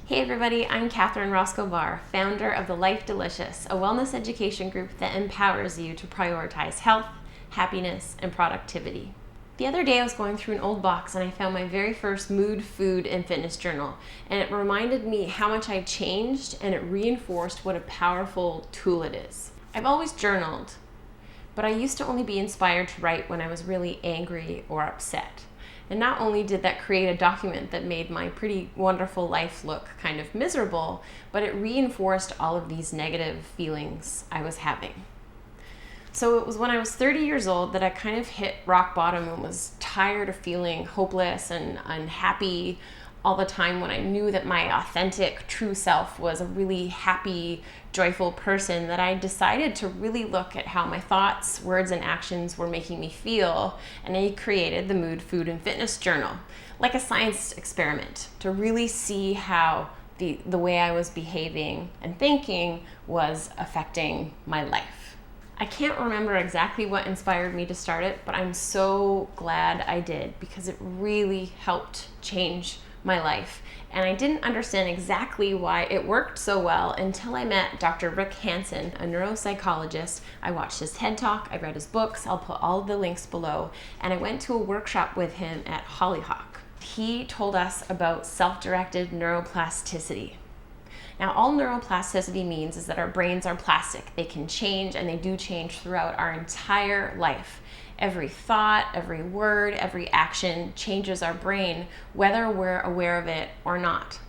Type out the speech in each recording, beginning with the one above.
Hey everybody, I'm Catherine Roscoe Barr, founder of The Life Delicious, a wellness education group that empowers you to prioritize health, happiness, and productivity. The other day I was going through an old box and I found my very first mood, food, and fitness journal, and it reminded me how much I'd changed, and it reinforced what a powerful tool it is. I've always journaled, but I used to only be inspired to write when I was really angry or upset. And not only did that create a document that made my pretty wonderful life look kind of miserable, but it reinforced all of these negative feelings I was having. So it was when I was 30 years old that I kind of hit rock bottom and was tired of feeling hopeless and unhappy all the time, when I knew that my authentic, true self was a really happy, joyful person, that I decided to really look at how my thoughts, words, and actions were making me feel, and I created the Mood, Food, and Fitness Journal, like a science experiment, to really see how the way I was behaving and thinking was affecting my life. I can't remember exactly what inspired me to start it, but I'm so glad I did, because it really helped change my life. And I didn't understand exactly why it worked so well until I met Dr. Rick Hansen, a neuropsychologist. I watched his TED Talk, I read his books, I'll put all of the links below, and I went to a workshop with him at Hollyhock. He told us about self-directed neuroplasticity. Now, all neuroplasticity means is that our brains are plastic. They can change, and they do change throughout our entire life. Every thought, every word, every action changes our brain, whether we're aware of it or not.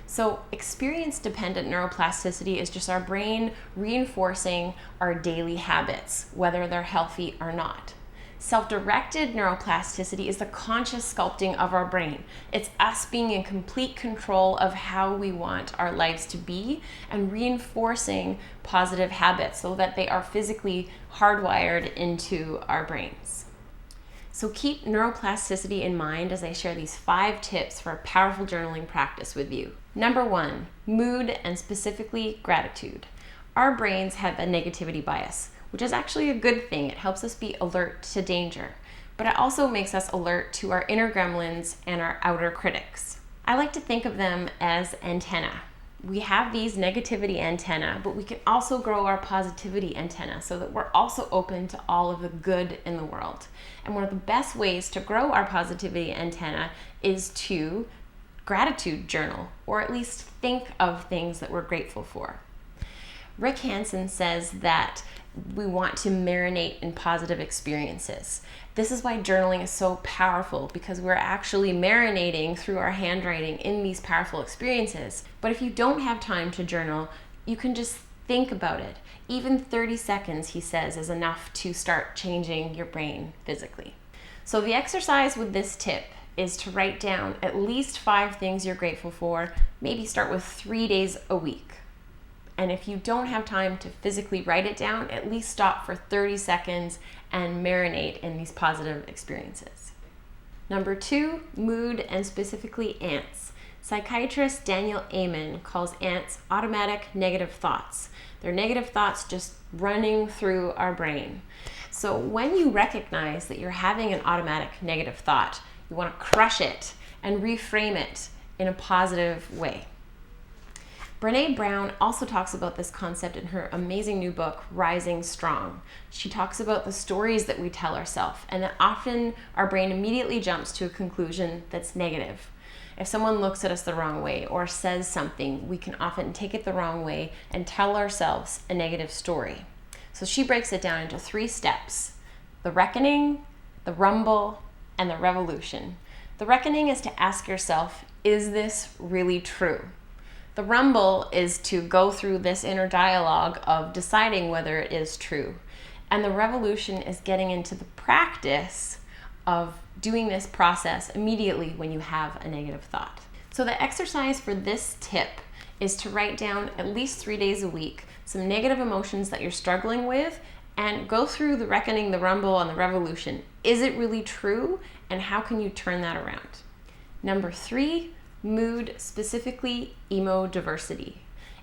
So experience-dependent neuroplasticity is just our brain reinforcing our daily habits, whether they're healthy or not. Self-directed neuroplasticity is the conscious sculpting of our brain. It's us being in complete control of how we want our lives to be and reinforcing positive habits so that they are physically hardwired into our brains. So keep neuroplasticity in mind as I share these 5 tips for a powerful journaling practice with you. Number 1, mood, and specifically gratitude. Our brains have a negativity bias, which is actually a good thing. It helps us be alert to danger, but it also makes us alert to our inner gremlins and our outer critics. I like to think of them as antennae. We have these negativity antennae, but we can also grow our positivity antenna so that we're also open to all of the good in the world. And one of the best ways to grow our positivity antenna is to gratitude journal, or at least think of things that we're grateful for. Rick Hansen says that we want to marinate in positive experiences. This is why journaling is so powerful, because we're actually marinating through our handwriting in these powerful experiences. But if you don't have time to journal, you can just think about it. Even 30 seconds, he says, is enough to start changing your brain physically. So the exercise with this tip is to write down at least 5 things you're grateful for. Maybe start with 3 days a week. And if you don't have time to physically write it down, at least stop for 30 seconds and marinate in these positive experiences. Number 2, mood, and specifically ants. Psychiatrist Daniel Amen calls ants automatic negative thoughts. They're negative thoughts just running through our brain. So when you recognize that you're having an automatic negative thought, you want to crush it and reframe it in a positive way. Brené Brown also talks about this concept in her amazing new book, Rising Strong. She talks about the stories that we tell ourselves, and that often our brain immediately jumps to a conclusion that's negative. If someone looks at us the wrong way or says something, we can often take it the wrong way and tell ourselves a negative story. So she breaks it down into 3 steps: the reckoning, the rumble, and the revolution. The reckoning is to ask yourself, is this really true? The rumble is to go through this inner dialogue of deciding whether it is true. And the revolution is getting into the practice of doing this process immediately when you have a negative thought. So the exercise for this tip is to write down at least 3 days a week some negative emotions that you're struggling with, and go through the reckoning, the rumble, and the revolution. Is it really true? And how can you turn that around? Number 3, mood, specifically emo diversity.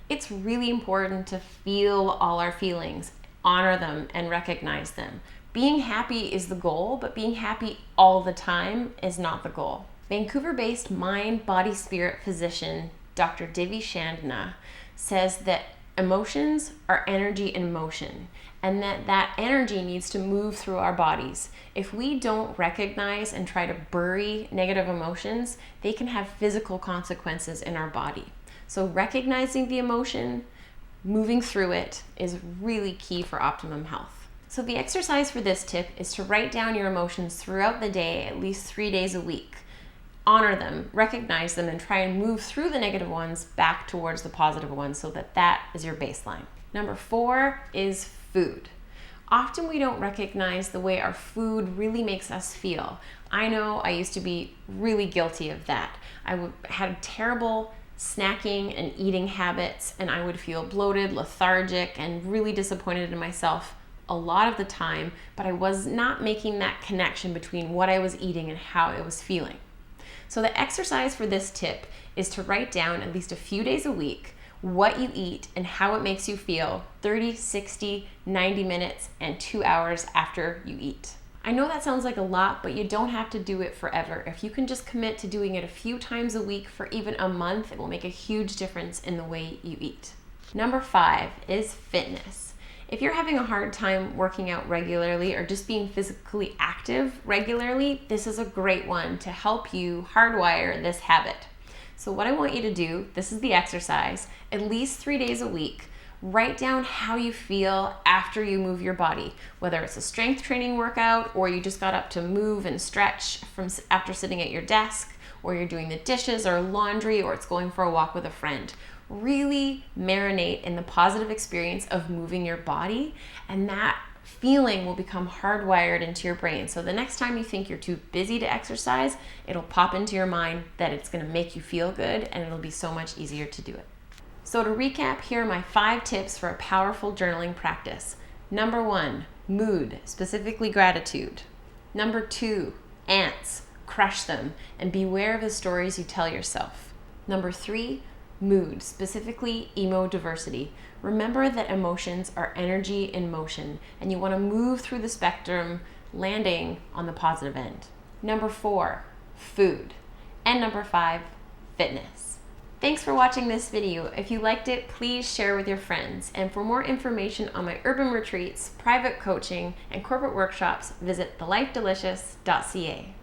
It's really important to feel all our feelings, honor them, and recognize them. Being happy is the goal, but being happy all the time is not the goal. Vancouver-based mind, body, spirit physician Dr. Divi Chandna, says that emotions are energy in motion, and that energy needs to move through our bodies. If we don't recognize and try to bury negative emotions, they can have physical consequences in our body. So recognizing the emotion, moving through it, is really key for optimum health. So the exercise for this tip is to write down your emotions throughout the day, at least 3 days a week. Honor them, recognize them, and try and move through the negative ones back towards the positive ones so that is your baseline. Number 4 is food. Often we don't recognize the way our food really makes us feel. I know I used to be really guilty of that. I had terrible snacking and eating habits, and I would feel bloated, lethargic, and really disappointed in myself a lot of the time, but I was not making that connection between what I was eating and how I was feeling. So the exercise for this tip is to write down at least a few days a week what you eat and how it makes you feel 30, 60, 90 minutes, and 2 hours after you eat. I know that sounds like a lot, but you don't have to do it forever. If you can just commit to doing it a few times a week for even a month, it will make a huge difference in the way you eat. Number 5 is fitness. If you're having a hard time working out regularly or just being physically active regularly, this is a great one to help you hardwire this habit. So what I want you to do, this is the exercise, at least 3 days a week, write down how you feel after you move your body, whether it's a strength training workout or you just got up to move and stretch after sitting at your desk, or you're doing the dishes or laundry, or it's going for a walk with a friend. Really marinate in the positive experience of moving your body, and that feeling will become hardwired into your brain. So the next time you think you're too busy to exercise, it'll pop into your mind that it's going to make you feel good, and it'll be so much easier to do it. So to recap, here are my 5 tips for a powerful journaling practice. Number 1, mood, specifically gratitude. Number 2, ants, crush them, and beware of the stories you tell yourself. Number 3, mood, specifically emo diversity. Remember that emotions are energy in motion, and you want to move through the spectrum, landing on the positive end. Number 4, food. And number 5, fitness. Thanks for watching this video. If you liked it, please share with your friends. And for more information on my urban retreats, private coaching, and corporate workshops, visit thelifedelicious.ca.